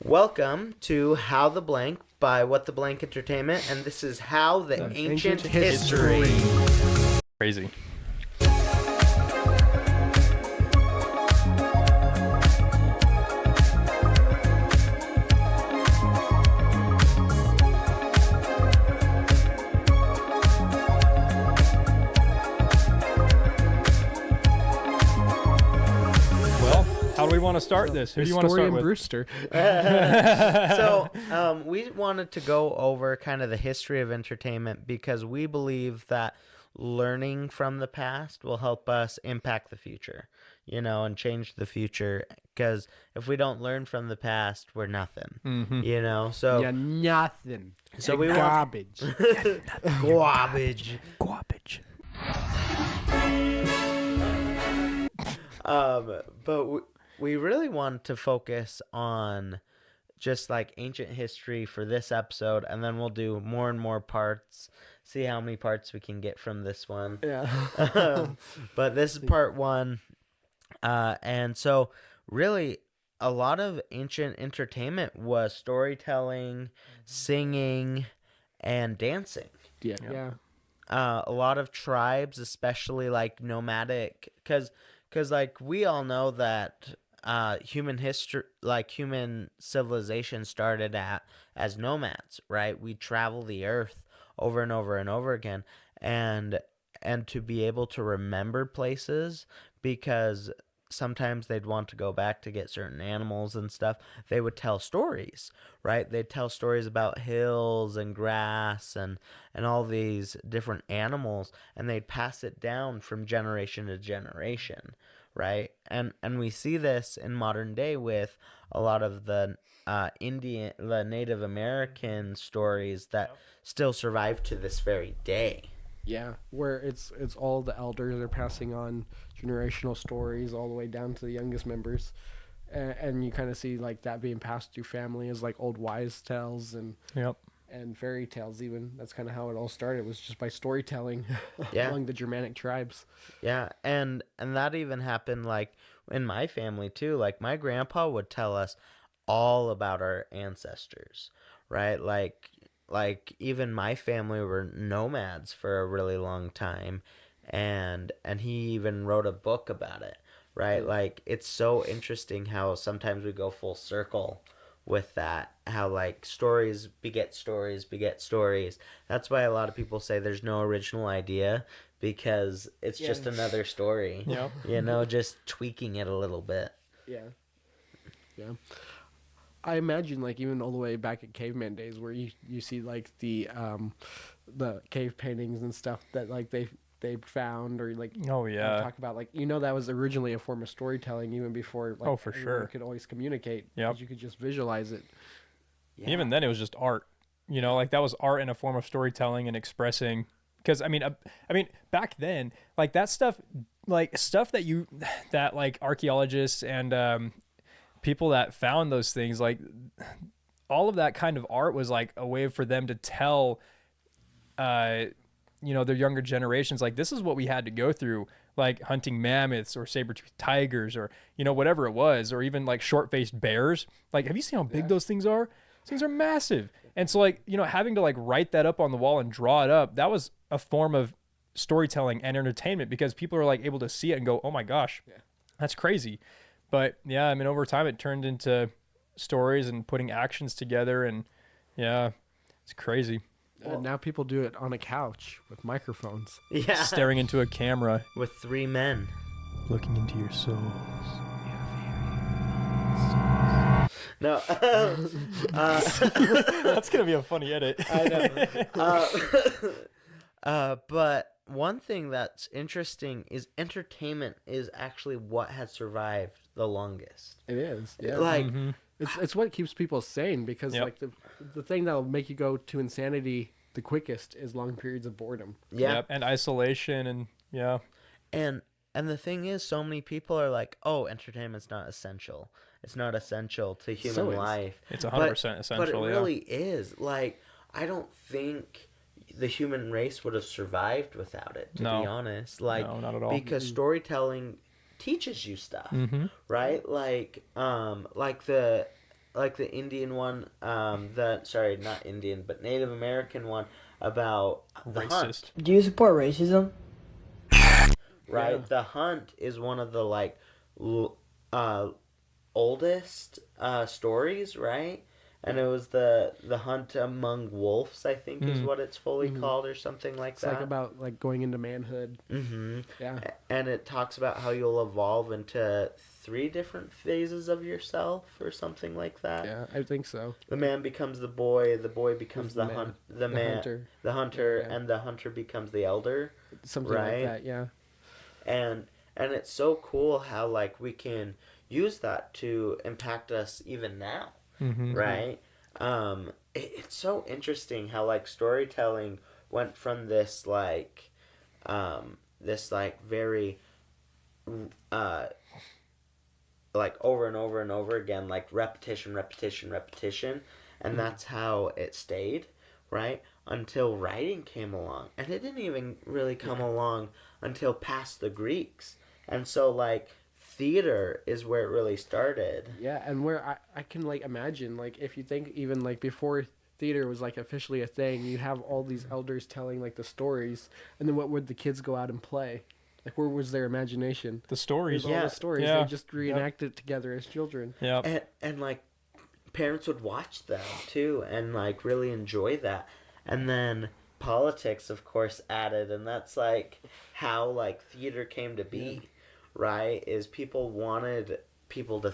Welcome to How the Blank by What the Blank Entertainment, and this is How the Ancient History. Crazy. How do we want to start this? Who do you want to start with? Brewster. So we wanted to go over kind of the history of entertainment because we believe that learning from the past will help us impact the future, and change the future. Because if we don't learn from the past, we're nothing, So Yeah, nothing. So we garbage. Garbage. But we really want to focus on just like ancient history for this episode, and then we'll do more and more parts, see how many parts we can get from this one. Yeah. But this is part one. And so really a lot of ancient entertainment was storytelling, singing, and dancing. Yeah. A lot of tribes, especially like nomadic, because like we all know that human civilization started as nomads, right? We travel the earth over and over and over again, and to be able to remember places, because sometimes they'd want to go back to get certain animals and stuff. They would tell stories, right? They'd tell stories about hills and grass and all these different animals, and they'd pass it down from generation to generation, right? And we see this in modern day with a lot of the the Native American stories that still survive to this very day. Yeah, where it's all the elders are passing on generational stories all the way down to the youngest members, and you kind of see like that being passed through family as like old wives' tales and fairy tales. Even that's kind of how it all started, was just by storytelling among the Germanic tribes. Yeah, and that even happened like in my family too. Like my grandpa would tell us all about our ancestors, right? Like even my family were nomads for a really long time, and he even wrote a book about it, right? Like it's so interesting how sometimes we go full circle with that, how like stories beget stories beget stories. That's why a lot of people say there's no original idea, because it's just another story. Just tweaking it a little bit. Yeah. I imagine like even all the way back at caveman days, where you see like the cave paintings and stuff that like they found, or like talk about like that was originally a form of storytelling even before like for sure could always communicate. You could just visualize it. Even then it was just art, like that was art in a form of storytelling and expressing. Because I mean back then, like that stuff that like archaeologists and people that found those things, like all of that kind of art was like a way for them to tell their younger generations, like, this is what we had to go through, like hunting mammoths or saber-toothed tigers, or whatever it was, or even like short-faced bears. Like, have you seen how big those things are? Those things are massive. And so like having to like write that up on the wall and draw it up, that was a form of storytelling and entertainment, because people are like able to see it and go, oh my gosh, that's crazy. But yeah, I mean, over time it turned into stories and putting actions together, and it's crazy. Now people do it on a couch with microphones. Yeah. Staring into a camera. With three men. Looking into your souls. No. That's going to be a funny edit. I know. But one thing that's interesting is entertainment is actually what has survived the longest. It is. Yeah. Like, it's what keeps people sane, because like the thing that'll make you go to insanity the quickest is long periods of boredom. Yeah. And isolation, and And the thing is, so many people are like, oh, entertainment's not essential. It's not essential to human life. It's 100% essential. But it really is. Like, I don't think the human race would have survived without it, to be honest. Like, no, not at all. Because storytelling teaches you stuff, right? Like like the Indian one, not Indian, but Native American one about the hunt, Racist. Do you support racism? right? Yeah. The hunt is one of the like uh, oldest stories, right? And it was the hunt among wolves, I think, is what it's fully called, or something like It's that. like about like going into manhood. Mm-hmm. Yeah. And it talks about how you'll evolve into 3 different phases of yourself, or something like that. Yeah, I think so. The man becomes the boy becomes the man. hunter, Yeah. and the hunter becomes the elder, Something right? like that. Yeah. and it's so cool how like we can use that to impact us even now, right? It's so interesting how like storytelling went from this like very like over and over and over again, like repetition, and that's how it stayed, right? Until writing came along, and it didn't even really come along until past the Greeks, and so like theater is where it really started. Yeah, and where I can like imagine, like if you think even like before theater was like officially a thing, you have all these elders telling like the stories, and then what would the kids go out and play? Like where was their imagination? The stories. There's all Yeah. the stories. Yeah. They just reenact it together as children. Yeah. And like parents would watch them too and like really enjoy that, and then politics of course added, and that's like how like theater came to be, right? Is people wanted people to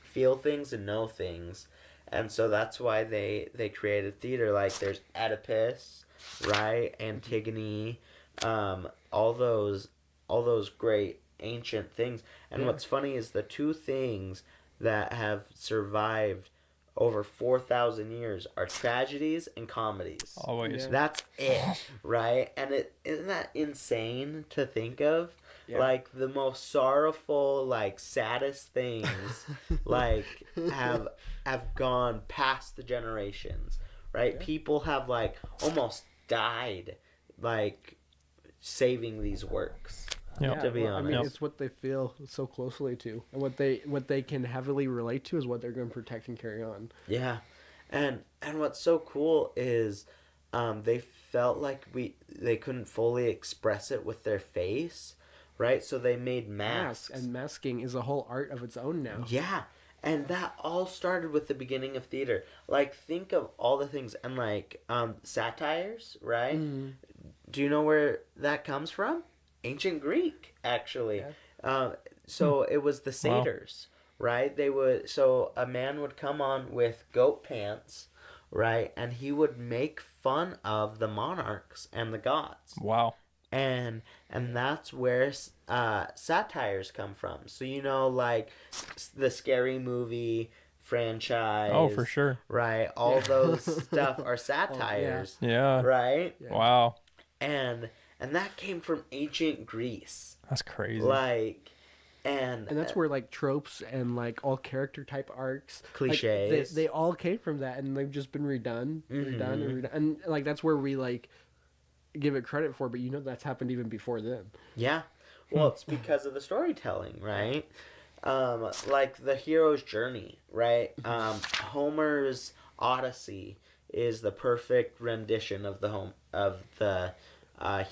feel things and know things, and so that's why they created theater. Like there's Oedipus, right? Antigone, all those great ancient things. And what's funny is the 2 things that have survived over 4,000 years are tragedies and comedies. Always. Yeah. That's it, right? And isn't that insane to think of? Yeah. Like the most sorrowful, like saddest things, like have gone past the generations, right? People have like almost died, like saving these works. Yeah. To be I mean, honest. it's what they feel so closely to, and what they can heavily relate to is what they're going to protect and carry on. Yeah, and what's so cool is, they felt like they couldn't fully express it with their face, right? So they made masks. And masking is a whole art of its own now. Yeah, and that all started with the beginning of theater. Like think of all the things, and like satires, right? Do you know where that comes from? Ancient Greek, actually. So it was the satyrs, right? So a man would come on with goat pants, right? And he would make fun of the monarchs and the gods. Wow. And that's where satires come from. So like the Scary Movie franchise. Oh, for sure. Right? All those stuff are satires. Yeah. Right? Yeah. Wow. And that came from ancient Greece. That's crazy. Like and that's where like tropes and like all character type arcs, like, cliches. they all came from that, and they've just been redone, and like that's where we like give it credit for. But that's happened even before then. Yeah. Well, it's because of the storytelling, right? Like the hero's journey, right? Homer's Odyssey is the perfect rendition of the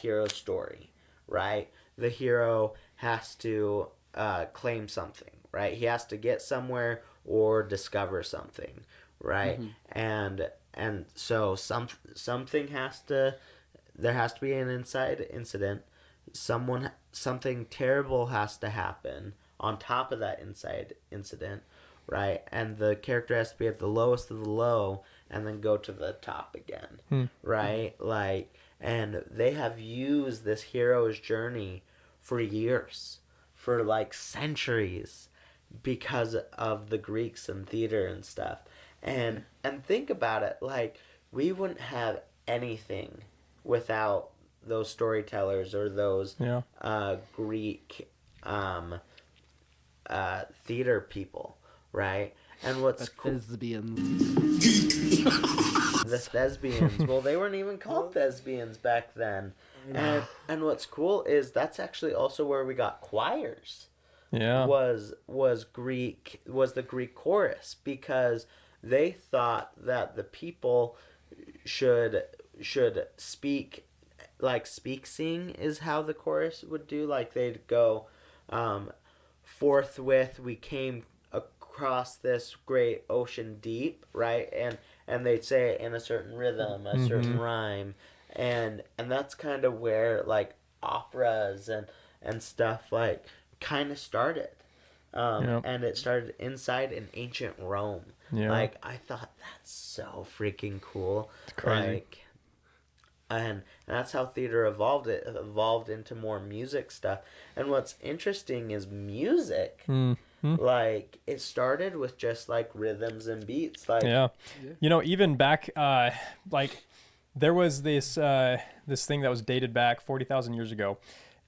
hero's story, right? The hero has to claim something, right? He has to get somewhere or discover something, right? And so something there has to be an inside incident. Something terrible has to happen on top of that inside incident, right? And the character has to be at the lowest of the low and then go to the top again, right? Like, and they have used this hero's journey for years, for like centuries, because of the Greeks and theater and stuff. And think about it, like we wouldn't have anything without those storytellers or those Greek theater people, right? And what's cool, the thespians. Well, they weren't even called thespians back then. And what's cool is that's actually also where we got choirs, Yeah. was the Greek chorus, because they thought that the people should speak, like speak sing is how the chorus would do, like they'd go, um, forthwith we came across this great ocean deep, right? And they'd say it in a certain rhythm, a certain rhyme, and that's kind of where like operas and stuff like kind of started. Yep. And it started inside in ancient Rome. Yeah. Like, I thought that's so freaking cool. It's crazy. Like, and that's how theater evolved. It evolved into more music stuff. And what's interesting is music. Like, it started with just like rhythms and beats. Like, Yeah. You know, even back, like there was this thing that was dated back 40,000 years ago.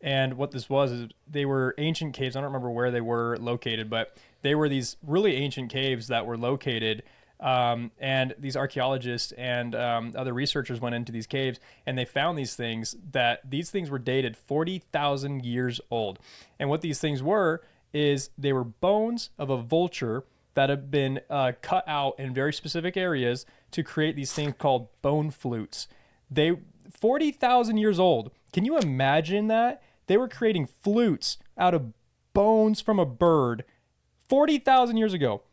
And what this was is they were ancient caves. I don't remember where they were located, but they were these really ancient caves that were located. And these archaeologists and other researchers went into these caves, and they found these things were dated 40,000 years old. And what these things were is they were bones of a vulture that have been cut out in very specific areas to create these things called bone flutes. They 40,000 years old. Can you imagine that? They were creating flutes out of bones from a bird 40,000 years ago.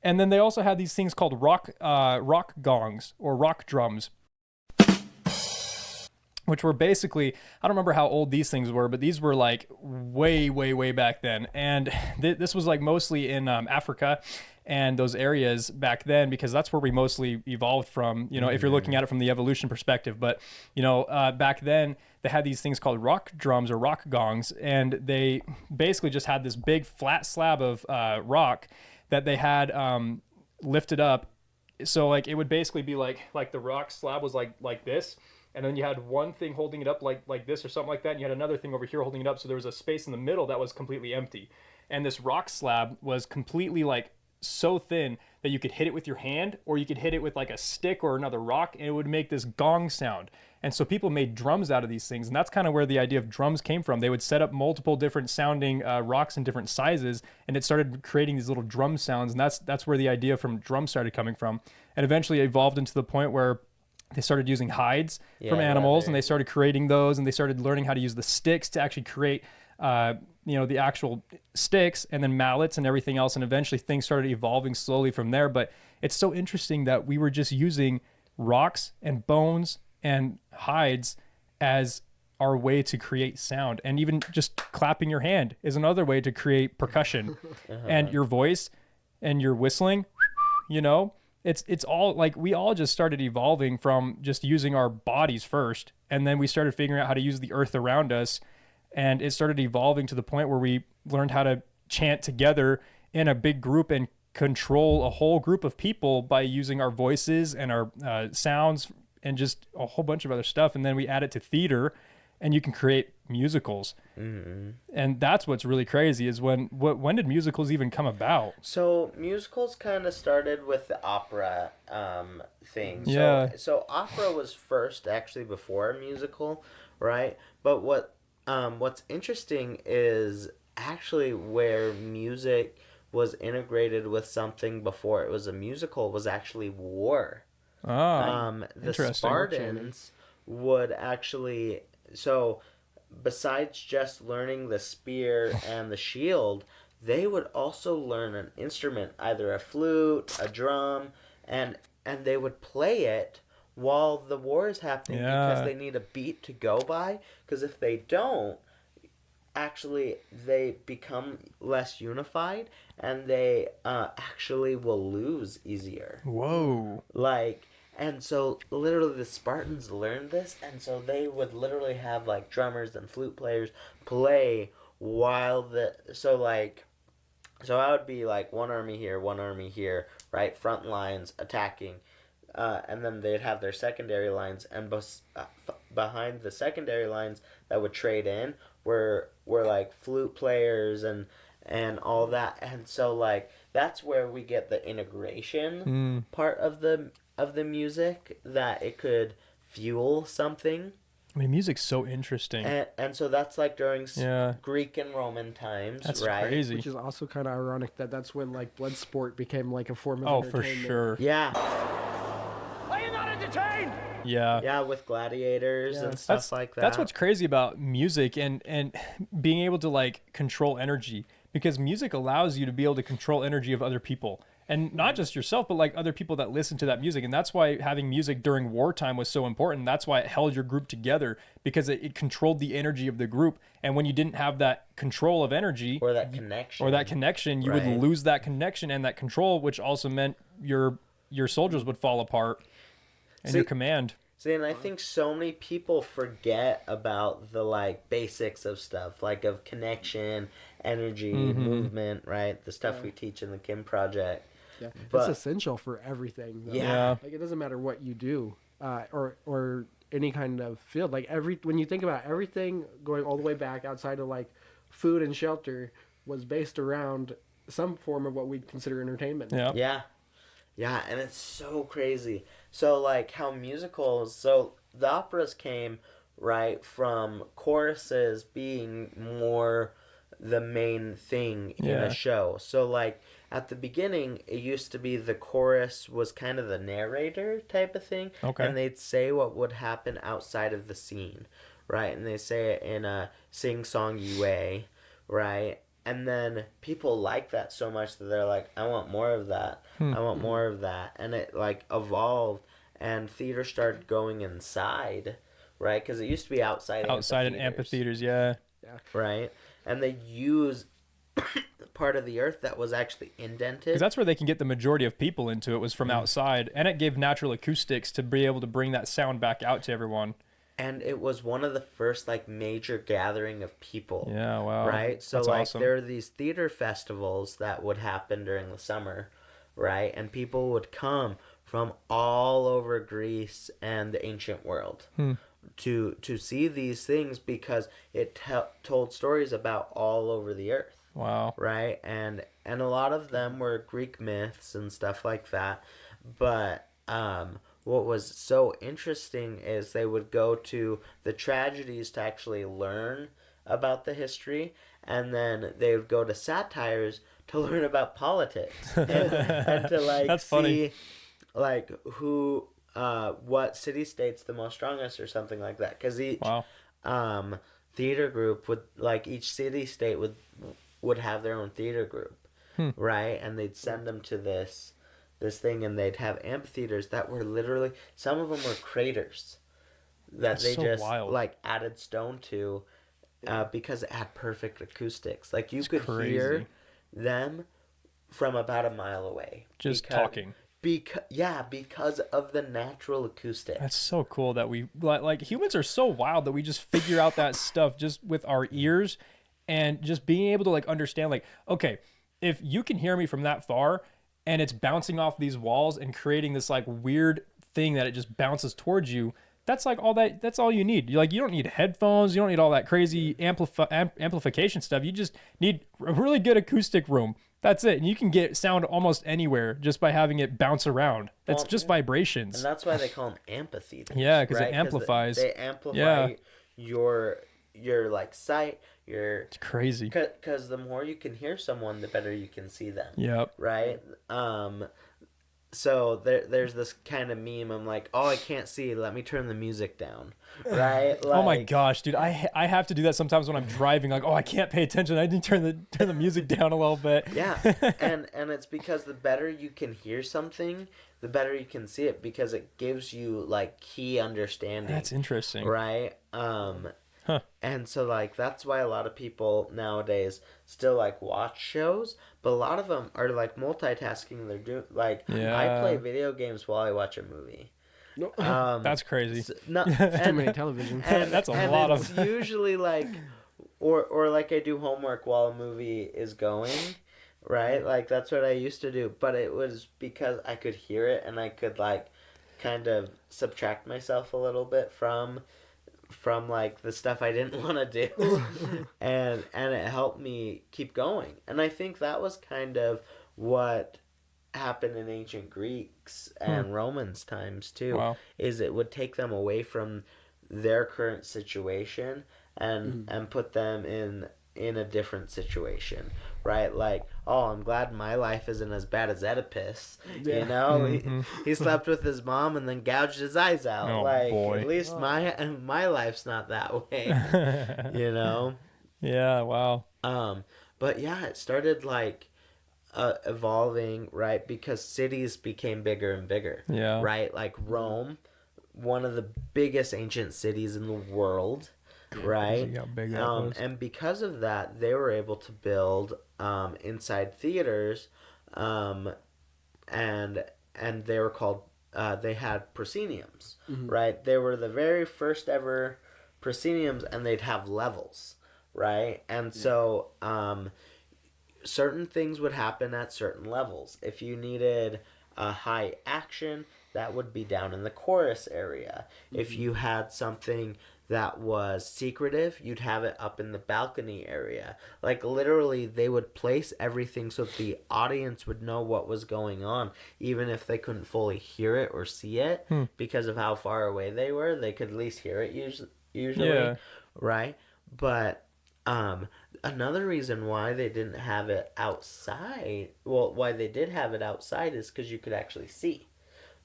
And then they also had these things called rock gongs or rock drums, which were basically, I don't remember how old these things were, but these were like way, way, way back then. And this was like mostly in Africa and those areas back then, because that's where we mostly evolved from, you know, if you're looking at it from the evolution perspective. But, you know, back then they had these things called rock drums or rock gongs, and they basically just had this big flat slab of rock that they had lifted up. So like it would basically be like the rock slab was like this, and then you had one thing holding it up like this or something like that, and you had another thing over here holding it up, so there was a space in the middle that was completely empty. And this rock slab was completely like so thin that you could hit it with your hand, or you could hit it with like a stick or another rock, and it would make this gong sound. And so people made drums out of these things, and that's kind of where the idea of drums came from. They would set up multiple different sounding rocks in different sizes, and it started creating these little drum sounds, and that's where the idea from drums started coming from. And eventually it evolved into the point where they started using hides from animals, and they started creating those, and they started learning how to use the sticks to actually create you know, the actual sticks, and then mallets and everything else. And eventually things started evolving slowly from there. But it's so interesting that we were just using rocks and bones and hides as our way to create sound. And even just clapping your hand is another way to create percussion. And your voice and your whistling, you know, it's all like we all just started evolving from just using our bodies first, and then we started figuring out how to use the earth around us, and it started evolving to the point where we learned how to chant together in a big group and control a whole group of people by using our voices and our sounds and just a whole bunch of other stuff. And then we add it to theater, and you can create musicals. And that's what's really crazy is when did musicals even come about? So musicals kind of started with the opera thing. Yeah. So opera was first, actually, before a musical, right? But what's interesting is actually where music was integrated with something before it was a musical was actually war. The interesting. Spartans would actually, so besides just learning the spear and the shield, they would also learn an instrument, either a flute, a drum, and they would play it while the war is happening, because they need a beat to go by. Because if they don't, actually they become less unified, and they actually will lose easier. Whoa. Like, and so literally the Spartans learned this, and so they would literally have like drummers and flute players play while so I would be like one army here, right? Front lines attacking, and then they'd have their secondary lines, and behind the secondary lines that would trade in were like flute players and all that. And so like that's where we get the integration part of the music, that it could fuel something. I mean, music's so interesting. And so that's like during Yeah, Greek and Roman times, that's right? crazy. Which is also kind of ironic that that's when like blood sport became like a form of Oh, for entertainment. sure. Yeah, Are you not entertained? Yeah. yeah, with gladiators Yeah. and stuff like that. That's what's crazy about music and being able to like control energy, because music allows you to be able to control energy of other people, and not just yourself, but like other people that listen to that music. And that's why having music during wartime was so important. That's why it held your group together, because it controlled the energy of the group. And when you didn't have that control of energy or that connection. you would Right. lose that connection and that control, which also meant your soldiers would fall apart and your See- command. See, and I think so many people forget about the like basics of stuff, like of connection, energy, movement, right? The stuff we teach in the Kim Project. Yeah, But- it's essential for everything. Though. Yeah. Like it doesn't matter what you do, or any kind of field. Like when you think about everything going all the way back outside of like food and shelter was based around some form of what we'd consider entertainment. Yeah. Yeah. Yeah, and it's so crazy. So, like, how musicals... So, the operas came, right, from choruses being more the main thing in Yeah. a show. So, like, at the beginning, it used to be the chorus was kind of the narrator type of thing. Okay. And they'd say what would happen outside of the scene, right? And they say it in a sing-songy way, right? And then people like that so much that they're like, I want more of that. I want more of that. And it like evolved, and theater started going inside, right? Because it used to be outside Outside in amphitheaters, yeah. right? And they use part of the earth that was actually indented. Because that's where they can get the majority of people into it, was from outside. And it gave natural acoustics to be able to bring that sound back out to everyone. And it was one of the first like major gathering of people. Yeah, wow. Right? So That's like awesome. there are these theater festivals that would happen during the summer, right? And people would come from all over Greece and the ancient world to see these things, because it told stories about all over the earth. Wow. Right? And a lot of them were Greek myths and stuff like that. But what was so interesting is they would go to the tragedies to actually learn about the history, and then they would go to satires to learn about politics and to like That's see funny. like who what city state's the most strongest or something like that, because each Wow. theater group would like each city state would have their own theater group, right? And they'd send them to this thing, and they'd have amphitheaters that were literally, some of them were craters that That's they so just wild. like added stone to, because it had perfect acoustics. Like you It's could hear crazy. them from about a mile away, Just because- talking. because of the natural acoustics. That's so cool that we like humans are so wild that we just figure out that stuff just with our ears, and just being able to like understand, like, okay, if you can hear me from that far and it's bouncing off these walls and creating this like weird thing that it just bounces towards you, that's like that's all you need. You don't need headphones, you don't need all that crazy amplification stuff. You just need a really good acoustic room. That's it. And you can get sound almost anywhere just by having it bounce around. It's Well, just vibrations. And that's why they call them amphitheaters. Yeah, 'cause it right? amplifies. They amplify Yeah. your like sight, your, It's crazy. because the more you can hear someone, the better you can see them. Yep. Right. So there's this kind of meme. I'm like, oh, I can't see. Let me turn the music down. Right. Like, Oh my gosh, dude! I have to do that sometimes when I'm driving. Like, oh, I can't pay attention. I need to turn the music down a little bit. Yeah, and it's because the better you can hear something, the better you can see it, because it gives you like key understanding. That's interesting. Right? And so like that's why a lot of people nowadays still like watch shows, but a lot of them are like multitasking. They're doing like, I Yeah. play video games while I watch a movie. No, That's crazy. No, too many televisions. That's a lot it's of- usually like, or like I do homework while a movie is going, right? Like that's what I used to do, but it was because I could hear it and I could like kind of subtract myself a little bit from like the stuff I didn't want to do, and it helped me keep going. And I think that was kind of what happened in ancient Greeks and Romans times too. Wow. Is it would take them away from their current situation and put them in a different situation, right? Like, oh, I'm glad my life isn't as bad as Oedipus. Yeah. You know, he slept with his mom and then gouged his eyes out. Oh, like, boy. at least my life's not that way. You know. Yeah. Wow. But yeah, it started like evolving, right? Because cities became bigger and bigger. Yeah. Right, like Rome, one of the biggest ancient cities in the world. Right, See how big that was. and because of that, they were able to build inside theaters, and they were called they had prosceniums, right? They were the very first ever prosceniums, and they'd have levels, right? And so certain things would happen at certain levels. If you needed a high action, that would be down in the chorus area. If you had something that was secretive, you'd have it up in the balcony area. Like, literally, they would place everything so that the audience would know what was going on, even if they couldn't fully hear it or see it because of how far away they were. They could at least hear it usually, Yeah. right? But another reason why they didn't have it outside, well, why they did have it outside is because you could actually see,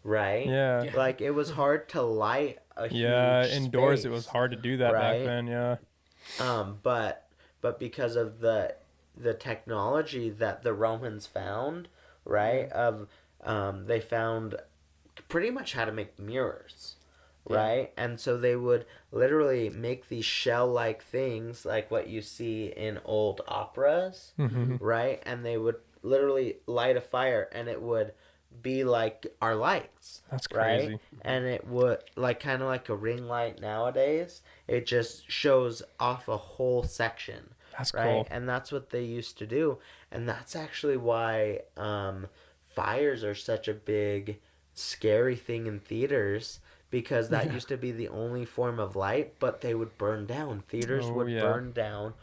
right? Yeah. Like, it was hard to light a Yeah. huge Indoors, space, it was hard to do that right? back then. Yeah. But because of the technology that the Romans found, right? They found pretty much how to make mirrors, right? And so they would literally make these shell-like things like what you see in old operas, right? And they would literally light a fire, and it would be like our lights. That's right? crazy. And it would, like, kind of like a ring light nowadays, it just shows off a whole section. That's right? cool. And that's what they used to do. And that's actually why fires are such a big, scary thing in theaters, because that used to be the only form of light, but they would burn down. Theaters would burn down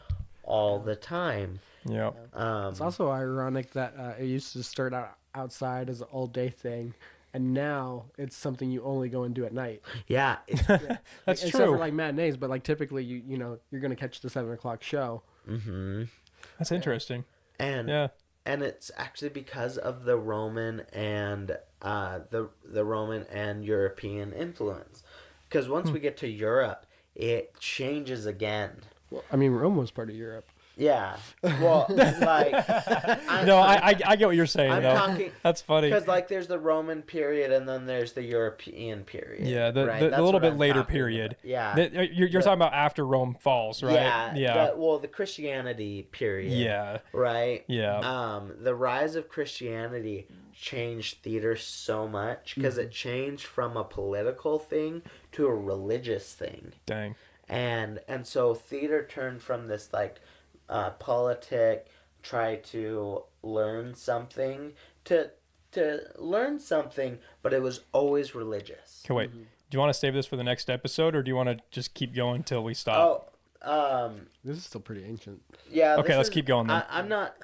all the time. Yeah. It's also ironic that it used to start out outside as an all day thing, and now it's something you only go and do at night. Yeah. That's Except true. for like matinees, but like typically you know you're gonna catch the 7 o'clock show. That's interesting. And Yeah. and it's actually because of the Roman and the Roman and European influence. Because once we get to Europe, it changes again. Well, I mean Rome was part of Europe. Yeah. Well, like, No, I get what you're saying. I'm though. talking. That's funny. Because, like, there's the Roman period and then there's the European period. Yeah, the right? the That's little what bit I'm later talking period. about. Yeah. You're talking about after Rome falls, right? Yeah. The Christianity period. Yeah. Right? Yeah. The rise of Christianity changed theater so much because it changed from a political thing to a religious thing. Dang. And so theater turned from this, like, politic, try to learn something, to learn something, but it was always religious. Okay, wait. Do you want to save this for the next episode, or do you want to just keep going till we stop? This is still pretty ancient. Yeah. Okay, let's keep going then. I'm not.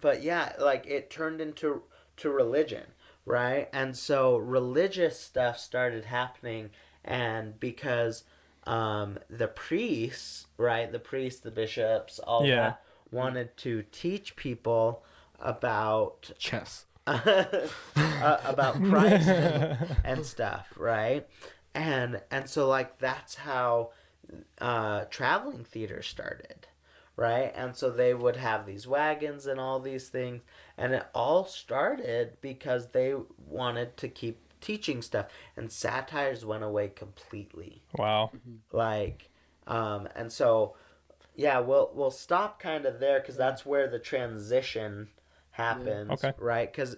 But yeah, like, it turned into religion, right? And so religious stuff started happening, and because the priests, right, the bishops, all that wanted to teach people about Chess. about Christ and stuff, right? And so, like, that's how traveling theater started, right? And so they would have these wagons and all these things, and it all started because they wanted to keep teaching stuff, and satires went away completely. Wow. Like, and so, yeah, we'll stop kind of there because that's where the transition happens, Okay. right? Because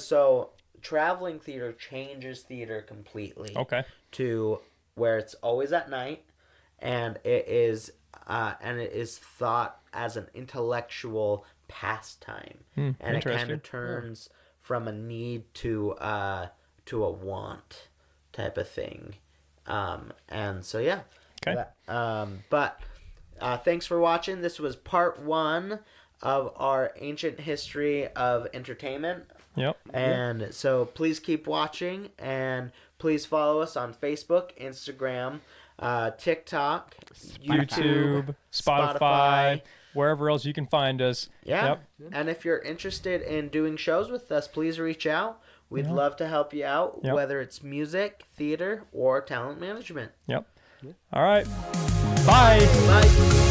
so traveling theater changes theater completely. Okay. To where it's always at night, and it is thought as an intellectual pastime, and it kind interesting. of turns from a need to a want type of thing, and so yeah. Okay. But thanks for watching. This was part 1 of our ancient history of entertainment. Yep. And so please keep watching, and please follow us on Facebook, Instagram, TikTok, YouTube, Spotify, wherever else you can find us. Yeah. Yep. And if you're interested in doing shows with us, please reach out. We'd love to help you out, whether it's music, theater, or talent management. Yep. All right. Bye. Bye.